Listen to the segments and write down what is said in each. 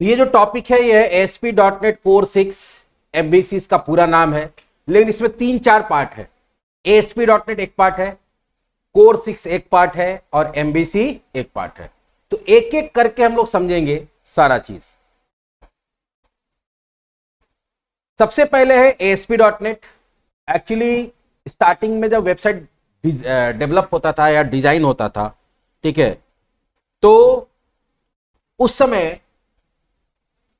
तो ये जो टॉपिक है ये ASP.NET कोर 6 MVC इसका पूरा नाम है, लेकिन इसमें 3-4 पार्ट है। ASP.NET एक पार्ट है, कोर 6 एक पार्ट है और MVC एक पार्ट है। तो एक एक करके हम लोग समझेंगे सारा चीज। सबसे पहले है ASP.NET। एक्चुअली स्टार्टिंग में जब वेबसाइट डेवलप होता था या डिजाइन होता था, ठीक है, तो उस समय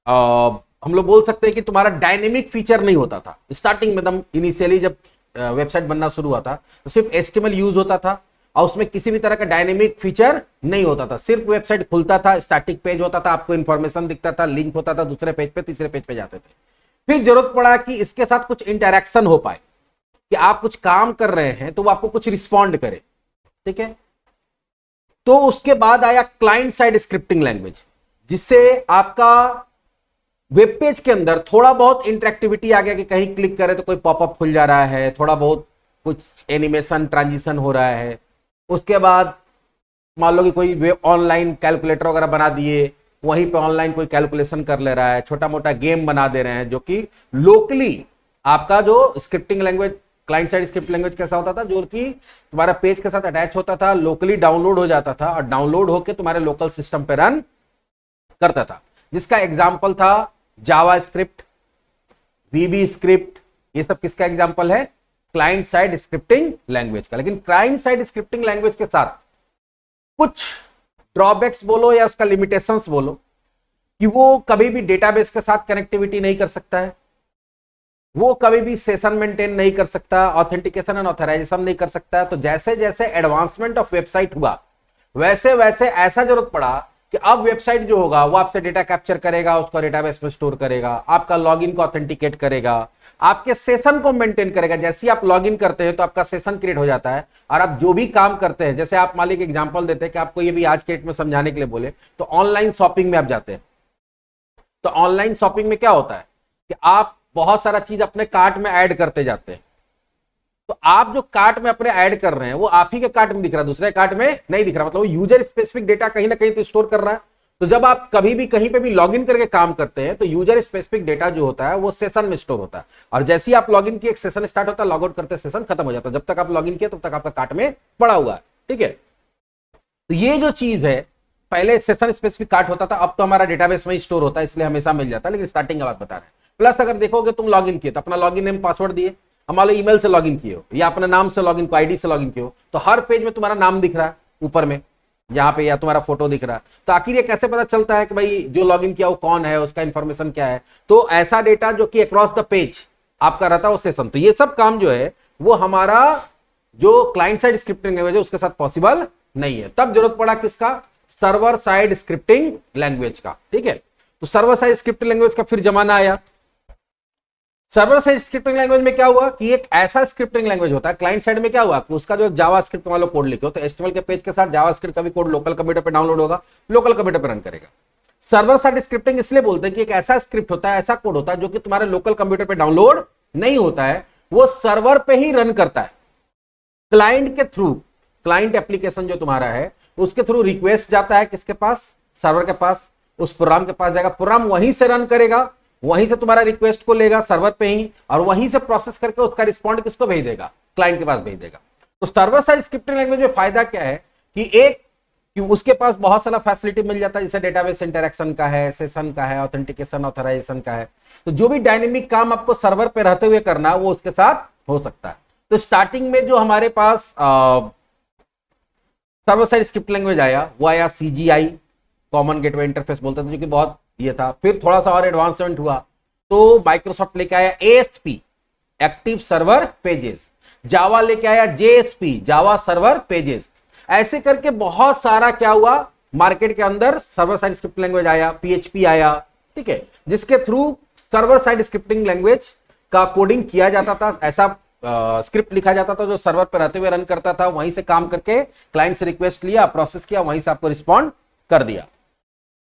हम लोग बोल सकते हैं कि तुम्हारा डायनेमिक फीचर नहीं होता था। स्टार्टिंग में एकदम इनिशियली जब वेबसाइट बनना शुरू हुआ था तो सिर्फ HTML यूज होता था और उसमें किसी भी तरह का डायनेमिक फीचर नहीं होता था। सिर्फ वेबसाइट खुलता था, स्टैटिक पेज होता था, आपको इंफॉर्मेशन दिखता था, लिंक होता था, दूसरे पेज पे तीसरे पेज पे जाते थे। फिर जरूरत पड़ा कि इसके साथ कुछ इंटरैक्शन हो पाए, कि आप कुछ काम कर रहे हैं तो वो आपको कुछ रिस्पॉन्ड करे, ठीक है। तो उसके बाद आया क्लाइंट साइड स्क्रिप्टिंग लैंग्वेज, जिससे आपका वेब पेज के अंदर थोड़ा बहुत इंटरेक्टिविटी आ गया कि कहीं क्लिक करें तो कोई पॉपअप खुल जा रहा है, थोड़ा बहुत कुछ एनिमेशन ट्रांजिशन हो रहा है। उसके बाद मान लो कि कोई ऑनलाइन कैलकुलेटर वगैरह बना दिए, वहीं पे ऑनलाइन कोई कैलकुलेशन कर ले रहा है, छोटा मोटा गेम बना दे रहे हैं, जो कि लोकली आपका जो scripting language client side script language कैसा होता था, जो कि तुम्हारा पेज के साथ अटैच होता था, लोकली डाउनलोड हो जाता था और डाउनलोड होकर तुम्हारे लोकल सिस्टम पे रन करता था। जिसका एग्जाम्पल था जावा स्क्रिप्ट, VB स्क्रिप्ट। ये सब किसका एग्जाम्पल है? क्लाइंट साइड स्क्रिप्टिंग लैंग्वेज का। लेकिन क्लाइंट साइड स्क्रिप्टिंग लैंग्वेज के साथ कुछ ड्रॉबैक्स बोलो या उसका लिमिटेशंस बोलो, कि वो कभी भी डेटाबेस के साथ कनेक्टिविटी नहीं कर सकता है, वो कभी भी सेशन मेंटेन नहीं कर सकता, ऑथेंटिकेशन एंड ऑथराइजेशन नहीं कर सकता है। तो जैसे जैसे एडवांसमेंट ऑफ वेबसाइट हुआ, वैसे वैसे ऐसा जरूरत पड़ा कि अब वेबसाइट जो होगा वो आपसे डेटा कैप्चर करेगा, उसको डेटाबेस में स्टोर करेगा, आपका लॉगिन को ऑथेंटिकेट करेगा, आपके सेशन को मेंटेन करेगा। जैसे आप लॉगिन करते हैं तो आपका सेशन क्रिएट हो जाता है और आप जो भी काम करते हैं, जैसे आप मालिक एग्जांपल देते हैं कि आपको ये भी आज के डेट में समझाने के लिए बोले, तो ऑनलाइन शॉपिंग में आप जाते हैं, तो ऑनलाइन शॉपिंग में क्या होता है कि आप बहुत सारा चीज अपने कार्ट में ऐड करते जाते हैं। तो आप जो कार्ट में अपने ऐड कर रहे हैं वो आप ही के कार्ट में दिख रहा है, दूसरे कार्ट में नहीं दिख रहा। मतलब वो यूजर स्पेसिफिक डेटा कहीं ना कहीं तो स्टोर कर रहा है। तो जब आप कभी भी कहीं पे भी लॉगिन करके काम करते हैं तो यूजर स्पेसिफिक डेटा जो होता है वो सेशन में स्टोर होता है, और जैसे ही आप लॉगिन किए एक सेशन स्टार्ट होता है, लॉग आउट करते सेशन खत्म हो जाता है। जब तक आप लॉगिन किए तब तक आपका कार्ट में पड़ा हुआ है, ठीक है। तो ये जो चीज है, पहले सेशन स्पेसिफिक कार्ट होता था, अब तो हमारा डेटाबेस में स्टोर होता है, इसलिए हमेशा मिल जाता है। लेकिन स्टार्टिंग का बात बता रहे हैं। प्लस अगर देखोगे तुम लॉगिन किए तो अपना लॉगिन नेम पासवर्ड दिए, मान लो ईमेल से लॉगिन किए हो या अपने नाम से लॉगिन को आईडी से लॉगिन किए हो, तो हर पेज में तुम्हारा नाम दिख रहा है ऊपर में यहाँ पे, या तुम्हारा फोटो दिख रहा है। तो आखिर ये कैसे पता चलता है कि भाई जो लॉगिन किया वो कौन है, उसका इंफॉर्मेशन क्या है? तो ऐसा डेटा जो कि अक्रॉस द पेज आपका रहता है वो सेशन। तो ये सब काम जो है वो हमारा जो क्लाइंट साइड स्क्रिप्टिंग लैंग्वेज है उसके साथ पॉसिबल नहीं है। तब जरूरत पड़ा किसका? सर्वर साइड स्क्रिप्टिंग लैंग्वेज का, ठीक है। तो सर्वर साइड स्क्रिप्टिंग लैंग्वेज का फिर जमाना आया। सर्वर साइड स्क्रिप्टिंग लैंग्वेज में क्या हुआ कि एक ऐसा स्क्रिप्टिंग लैंग्वेज होता है, क्लाइंट साइड में क्या हुआ कि उसका जो जावा स्क्रिप्ट वाला कोड लिखे हो, तो HTML के पेज के साथ जावा स्क्रिप्ट का भी कोड लोकल कंप्यूटर पे डाउनलोड होगा, लोकल कंप्यूटर पे रन करेगा। सर्वर साइड स्क्रिप्टिंग इसलिए बोलते हैं कि एक ऐसा स्क्रिप्ट होता है, ऐसा कोड होता है जो कि तुम्हारे लोकल कंप्यूटर पे डाउनलोड नहीं होता है, वो सर्वर पे ही रन करता है क्लाइंट के थ्रू। क्लाइंट एप्लीकेशन जो तुम्हारा है उसके थ्रू रिक्वेस्ट जाता है किसके पास? सर्वर के पास। उस प्रोग्राम के पास जाएगा, प्रोग्राम वहीं से रन करेगा, वहीं से तुम्हारा रिक्वेस्ट को लेगा सर्वर पे ही, और वहीं से प्रोसेस करके उसका रिस्पॉन्ड किसको भेज देगा? क्लाइंट के पास भेज देगा। तो सर्वर साइड स्क्रिप्टिंग लैंग्वेज में फायदा क्या है कि उसके पास बहुत सारा फैसिलिटी मिल जाता है, जैसे डेटाबेस इंटरेक्शन का है, सेशन का है, ऑथेंटिकेशन ऑथराइजेशन का है। तो जो भी डायनेमिक काम आपको सर्वर पे रहते हुए करना है वो उसके साथ हो सकता है। तो स्टार्टिंग में जो हमारे पास सर्वर साइड स्क्रिप्ट लैंग्वेज आया वो आया CGI, कॉमन गेटवे इंटरफेस बोलते थे, जो कि बहुत ये था। फिर थोड़ा सा और एडवांसमेंट हुआ तो माइक्रोसॉफ्ट लेके आया ASP, एक्टिव सर्वर पेजेस। जावा लेके आया JSP, जावा सर्वर पेजेस। ऐसे करके बहुत सारा क्या हुआ मार्केट के अंदर, सर्वर साइड स्क्रिप्ट लैंग्वेज आया, PHP आया, ठीक है, जिसके through server side scripting language का कोडिंग किया जाता था। ऐसा स्क्रिप्ट लिखा जाता था जो सर्वर पर रहते हुए रन करता था, वहीं से काम करके क्लाइंट से रिक्वेस्ट लिया, प्रोसेस किया, वहीं से आपको रिस्पॉन्ड कर दिया।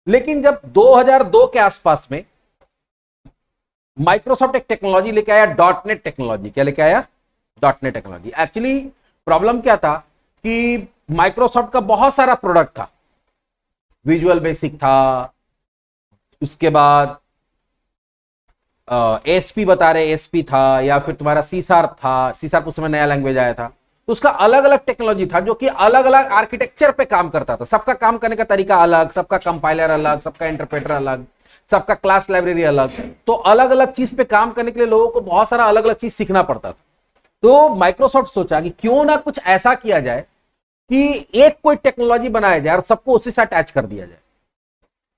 लेकिन जब 2002 के आसपास में माइक्रोसॉफ्ट एक टेक्नोलॉजी लेके आया, .NET टेक्नोलॉजी। क्या लेके आया? .NET technology. एक्चुअली प्रॉब्लम क्या था कि माइक्रोसॉफ्ट का बहुत सारा प्रोडक्ट था, विजुअल बेसिक था, उसके बाद एसपी बता रहे, एसपी था, या फिर तुम्हारा सी शार्प था, सी शार्प उस समय नया लैंग्वेज आया था। तो उसका अलग अलग टेक्नोलॉजी था जो कि अलग अलग आर्किटेक्चर पे काम करता था। सबका काम करने का तरीका अलग, सबका कंपाइलर अलग, सबका इंटरप्रेटर अलग, सबका क्लास लाइब्रेरी अलग। तो अलग अलग चीज पे काम करने के लिए लोगों को बहुत सारा अलग अलग चीज सीखना पड़ता था। तो माइक्रोसॉफ्ट सोचा कि क्यों ना कुछ ऐसा किया जाए कि एक कोई टेक्नोलॉजी बनाया जाए और सबको उसी से अटैच कर दिया जाए,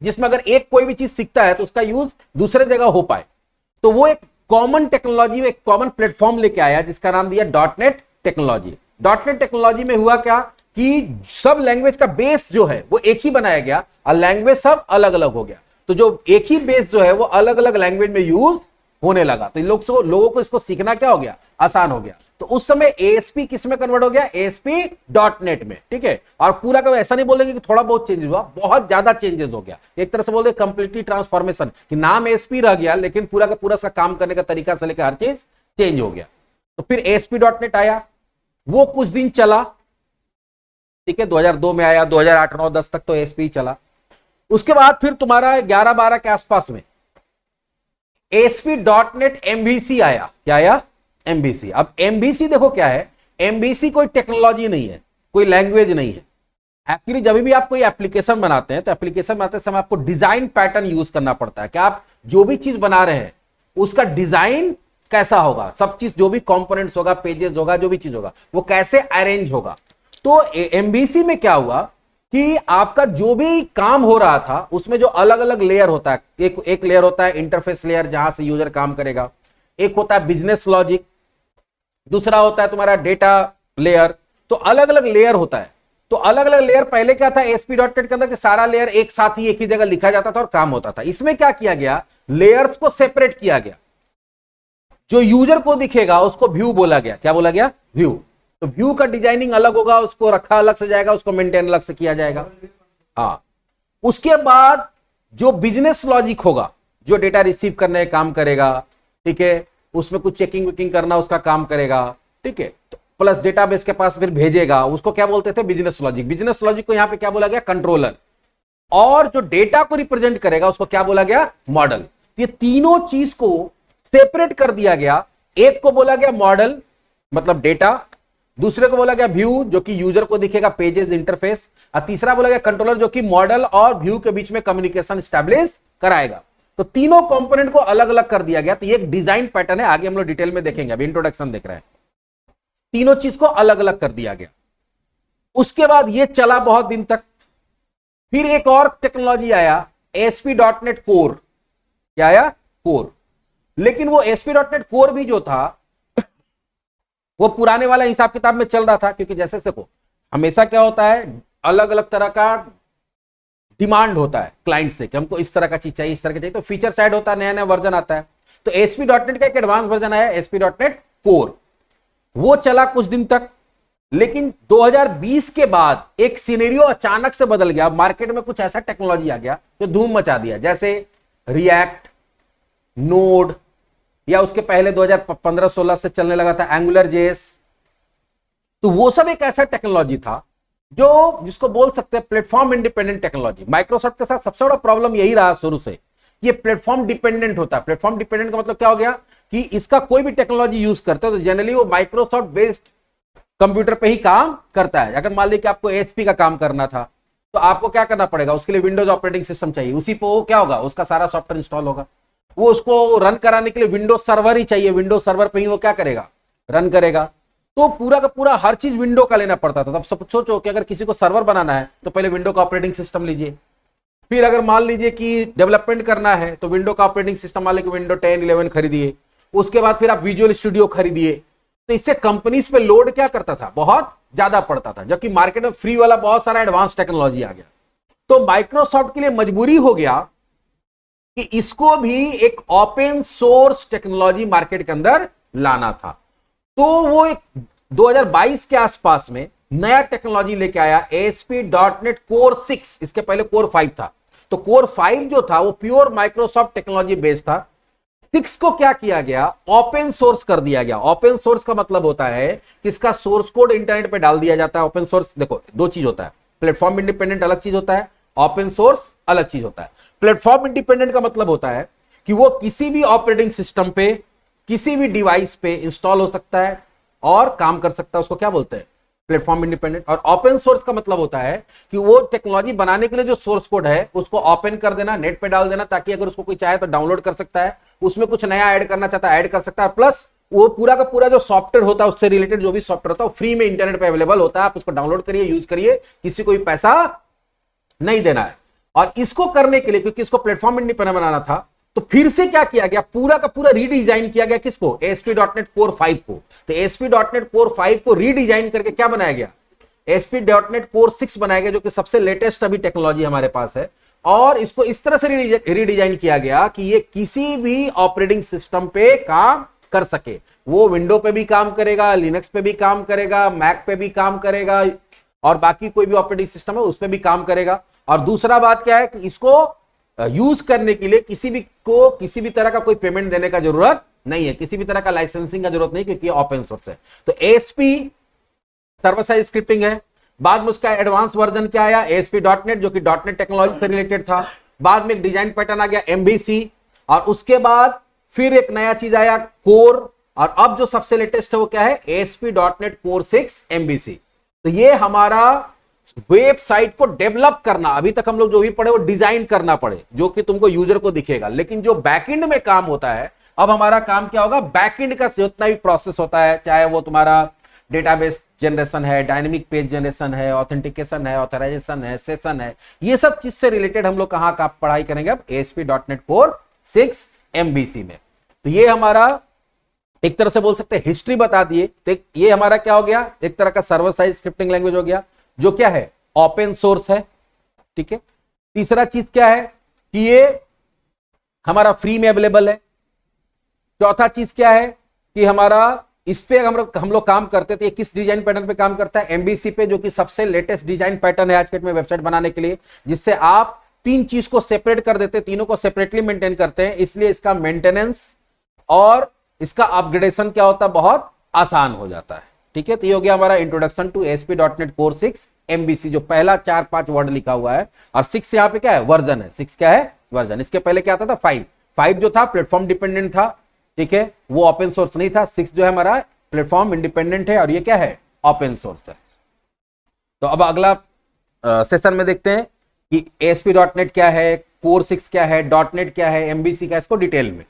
जिसमें अगर एक कोई भी चीज सीखता है तो उसका यूज दूसरे जगह हो पाए। तो वो एक कॉमन टेक्नोलॉजी में एक कॉमन प्लेटफॉर्म लेके आया जिसका नाम दिया डॉटनेट टेक्नोलॉजी। डॉटनेट टेक्नोलॉजी में हुआ क्या कि सब लैंग्वेज का बेस जो है वो एक ही बनाया गया और लैंग्वेज सब अलग अलग हो गया। तो जो एक ही बेस जो है वो अलग अलग लैंग्वेज में यूज होने लगा। तो लोगों को इसको सीखना क्या हो गया, आसान हो गया। तो उस समय एएसपी किस में कन्वर्ट हो गया, एएसपी डॉटनेट में। ठीक है, और पूरा का ऐसा नहीं बोलेंगे कि थोड़ा बहुत चेंजेस हुआ, बहुत ज्यादा चेंजेस हो गया। एक तरह से बोलते कंप्लीटली ट्रांसफॉर्मेशन, कि नाम एएसपी रह गया लेकिन पूरा का पूरा काम करने का तरीका से लेकर हर चीज चेंज हो गया। तो फिर एएसपी डॉटनेट आया, वो कुछ दिन चला। ठीक है, 2002 में आया, 2008, 9, 10 तक तो एएसपी चला। उसके बाद फिर तुम्हारा 11-12 के आसपास में ASP.NET MVC आया। क्या आया, MVC। अब MVC देखो क्या है, MVC कोई टेक्नोलॉजी नहीं है, कोई लैंग्वेज नहीं है। एक्चुअली जब भी आप कोई एप्लीकेशन बनाते हैं तो एप्लीकेशन बनाते समय आपको डिजाइन पैटर्न यूज करना पड़ता है कि आप जो भी चीज बना रहे हैं उसका डिजाइन कैसा होगा, सब चीज जो भी कंपोनेंट्स होगा, पेजेस होगा, जो भी चीज होगा वो कैसे अरेंज होगा। तो MVC में क्या हुआ कि आपका जो भी काम हो रहा था उसमें जो अलग अलग लेयर होता है, एक लेयर होता है इंटरफेस लेयर जहां से यूजर काम करेगा, एक होता है बिजनेस लॉजिक, दूसरा होता है तुम्हारा डेटा लेयर। तो अलग अलग लेयर होता है। तो अलग अलग लेयर पहले क्या था ASP.NET के अंदर कि सारा लेयर एक साथ ही एक ही जगह लिखा जाता था और काम होता था। इसमें क्या किया गया, लेयर्स को सेपरेट किया गया। जो यूजर को दिखेगा उसको व्यू बोला गया। क्या बोला गया, व्यू। तो व्यू का डिजाइनिंग अलग होगा, उसको रखा अलग से जाएगा, उसको मेंटेन अलग से किया जाएगा। हाँ, उसके बाद जो बिजनेस लॉजिक होगा, जो डेटा रिसीव करने का काम करेगा, ठीक है, उसमें कुछ चेकिंग वेकिंग करना उसका काम करेगा, ठीक है, तो प्लस डेटाबेस के पास फिर भेजेगा, उसको क्या बोलते थे, बिजनेस लॉजिक। बिजनेस लॉजिक को यहां पे क्या बोला गया, कंट्रोलर। और जो डेटा को रिप्रेजेंट करेगा उसको क्या बोला गया, मॉडल। ये तीनों चीज को सेपरेट कर दिया गया। एक को बोला गया मॉडल मतलब डेटा, दूसरे को बोला गया व्यू जो कि यूजर को दिखेगा, पेजेस, इंटरफेस, और तीसरा बोला गया कंट्रोलर जो कि मॉडल और व्यू के बीच में कम्युनिकेशन स्टैब्लिश कराएगा। तो तीनों कंपोनेंट को अलग अलग कर दिया गया। तो ये एक डिजाइन पैटर्न है, आगे हम लोग डिटेल में देखेंगे, अभी इंट्रोडक्शन देख रहे हैं। तीनों चीज को अलग अलग कर दिया गया। उसके बाद ये चला बहुत दिन तक। फिर एक और टेक्नोलॉजी आया ASP.NET कोर। क्या आया, कोर। लेकिन वो ASP.NET कोर भी जो था वो पुराने वाला हिसाब किताब में चल रहा था, क्योंकि जैसे देखो हमेशा क्या होता है, अलग अलग तरह का डिमांड होता है क्लाइंट से कि हमको इस तरह का चीज चाहिए, इस तरह का चाहिए। तो फीचर साइड होता है, नया नया वर्जन आता है। तो ASP.NET का एक एडवांस वर्जन आया, ASP.NET कोर। वो चला कुछ दिन तक, लेकिन 2020 के बाद एक सिनेरियो अचानक से बदल गया। मार्केट में कुछ ऐसा टेक्नोलॉजी आ गया जो धूम मचा दिया, जैसे रिएक्ट, नोड, या उसके पहले 2015-16 से चलने लगा था एंगुलर JS। तो वो सब एक ऐसा टेक्नोलॉजी था जो जिसको बोल सकते हैं प्लेटफॉर्म इंडिपेंडेंट टेक्नोलॉजी। माइक्रोसॉफ्ट के साथ सबसे बड़ा प्रॉब्लम यही रहा शुरू से, ये प्लेटफॉर्म डिपेंडेंट होता है। प्लेटफॉर्म डिपेंडेंट का मतलब क्या हो गया कि इसका कोई भी टेक्नोलॉजी यूज करते हो तो जनरली वो माइक्रोसॉफ्ट बेस्ड कंप्यूटर पे ही काम करता है। अगर मान लीजिए कि आपको ASP का काम करना था तो आपको क्या करना पड़ेगा, उसके लिए विंडोज ऑपरेटिंग सिस्टम चाहिए, उसी पे वो क्या होगा, उसका सारा सॉफ्टवेयर इंस्टॉल होगा। वो उसको रन कराने के लिए विंडोज सर्वर ही चाहिए, विंडोज सर्वर पे ही वो क्या करेगा, रन करेगा। तो पूरा का पूरा हर चीज विंडो का लेना पड़ता था। तब सब सोचो कि अगर किसी को सर्वर बनाना है तो पहले विंडो का ऑपरेटिंग सिस्टम लीजिए, फिर अगर मान लीजिए कि डेवलपमेंट करना है तो विंडो का ऑपरेटिंग सिस्टम मान लीजिए विंडो 10, 11 खरीदिए, उसके बाद फिर आप विजुअल स्टूडियो खरीदिए। तो इससे कंपनीज पे लोड क्या करता था, बहुत ज्यादा पड़ता था, जबकि मार्केट में फ्री वाला बहुत सारा एडवांस टेक्नोलॉजी आ गया। तो माइक्रोसॉफ्ट के लिए मजबूरी हो गया कि इसको भी एक ओपन सोर्स टेक्नोलॉजी मार्केट के अंदर लाना था। तो वो एक 2022 के आसपास में नया टेक्नोलॉजी लेके आया, ASP.NET कोर 6। इसके पहले कोर 5 था। तो कोर 5 जो था वो प्योर माइक्रोसॉफ्ट टेक्नोलॉजी बेस्ड था। 6 को क्या किया गया, ओपन सोर्स कर दिया गया। ओपन सोर्स का मतलब होता है कि इसका सोर्स कोड इंटरनेट पे डाल दिया जाता है। ओपन सोर्स देखो दो चीज होता है, प्लेटफॉर्म इंडिपेंडेंट अलग चीज होता है, ओपन सोर्स अलग चीज होता है। प्लेटफॉर्म इंडिपेंडेंट का मतलब होता है कि वो किसी भी ऑपरेटिंग सिस्टम पे, किसी भी डिवाइस पे इंस्टॉल हो सकता है और काम कर सकता है, उसको क्या बोलते हैं, प्लेटफॉर्म इंडिपेंडेंट। और ओपन सोर्स का मतलब होता है कि वो टेक्नोलॉजी बनाने के लिए जो सोर्स कोड है उसको ओपन कर देना, नेट पे डाल देना, ताकि अगर उसको कोई चाहे तो डाउनलोड कर सकता है, उसमें कुछ नया ऐड करना चाहता है ऐड कर सकता है, प्लस वो पूरा का पूरा जो सॉफ्टवेयर होता है, उससे रिलेटेड जो भी सॉफ्टवेयर होता है वो फ्री में इंटरनेट पे अवेलेबल होता है, आप उसको डाउनलोड करिए, यूज करिए, किसी को भी पैसा नहीं देना है। और इसको करने के लिए, क्योंकि इसको प्लेटफॉर्म इंडिपेंडेंट बनाना था, तो फिर से क्या किया गया, पूरा का पूरा रीडिजाइन किया गया, किसको, ASP.NET Core 5 को। तो ASP.NET Core 5 को रीडिजाइन करके क्या बनाया गया, ASP.NET Core 6 बनाया गया, जो कि सबसे लेटेस्ट अभी टेक्नोलॉजी हमारे पास है। और इसको इस तरह से रीडिजाइन किया गया कि ये किसी भी ऑपरेटिंग सिस्टम पे काम कर सके। वो विंडो पे भी काम करेगा, लिनक्स पे भी काम करेगा, मैक पे भी काम करेगा, और बाकी कोई भी ऑपरेटिंग सिस्टम है उस पे भी काम करेगा। और दूसरा बात क्या है कि इसको यूज करने के लिए किसी भी तरह का कोई पेमेंट देने का जरूरत नहीं है, किसी भी तरह का लाइसेंसिंग का जरूरत नहीं, क्योंकि ओपन सोर्स है। तो ASP सर्वर साइड स्क्रिप्टिंग है। बाद में उसका एडवांस वर्जन क्या आया, ASP.NET, जो कि .NET टेक्नोलॉजी से रिलेटेड था। बाद में एक डिजाइन पैटर्न आ गया MVC, और उसके बाद फिर एक नया चीज आया कोर, और अब जो सबसे लेटेस्ट है वो क्या है, ASP.NET Core 6 MVC। तो ये हमारा वेबसाइट को डेवलप करना, अभी तक हम लोग जो भी पढ़े वो डिजाइन करना पड़े, जो कि तुमको यूजर को दिखेगा, लेकिन जो बैकएंड में काम होता है, अब हमारा काम क्या होगा, बैकएंड का जितना भी प्रोसेस होता है, चाहे वो तुम्हारा डेटाबेस जनरेशन है, डायनेमिक पेज जनरेशन है, ऑथेंटिकेशन है, ऑथराइजेशन है, सेशन है, ये सब चीज से रिलेटेड हम लोग कहां का पढ़ाई करेंगे अब, ASP.NET Core 6 MVC में। तो ये हमारा एक तरह से बोल सकते हैं हिस्ट्री बता दिए। तो ये हमारा क्या हो गया, एक तरह का सर्वर साइड स्क्रिप्टिंग लैंग्वेज हो गया, जो क्या है, ओपन सोर्स है। ठीक है, तीसरा चीज क्या है कि ये हमारा फ्री में अवेलेबल है। चौथा चीज क्या है कि हमारा इस पे हम लोग काम करते थे, किस डिजाइन पैटर्न पे काम करता है, MVC पे, जो कि सबसे लेटेस्ट डिजाइन पैटर्न है आज के डेट में वेबसाइट बनाने के लिए, जिससे आप तीन चीज को सेपरेट कर देते, तीनों को सेपरेटली मेंटेन करते हैं, इसलिए इसका मेंटेनेंस और इसका अपग्रेडेशन क्या होता है, बहुत आसान हो जाता है। ठीक है, तो ये हो गया हमारा introduction to ASP.NET Core 6 MVC, जो पहला 4-5 वर्ड लिखा हुआ है। और 6 यहां पे क्या है, वर्जन है। 6 क्या है, वर्जन। इसके पहले क्या आता था, 5 जो था प्लेटफॉर्म डिपेंडेंट था। ठीक है, वो ओपन सोर्स नहीं था। 6 जो है हमारा प्लेटफॉर्म इंडिपेंडेंट है, और ये क्या है, ओपन सोर्स है। तो अब अगला सेशन में देखते हैं कि ASP.NET क्या है, Core 6 क्या है, .NET क्या है, MVC क्या है, इसको डिटेल में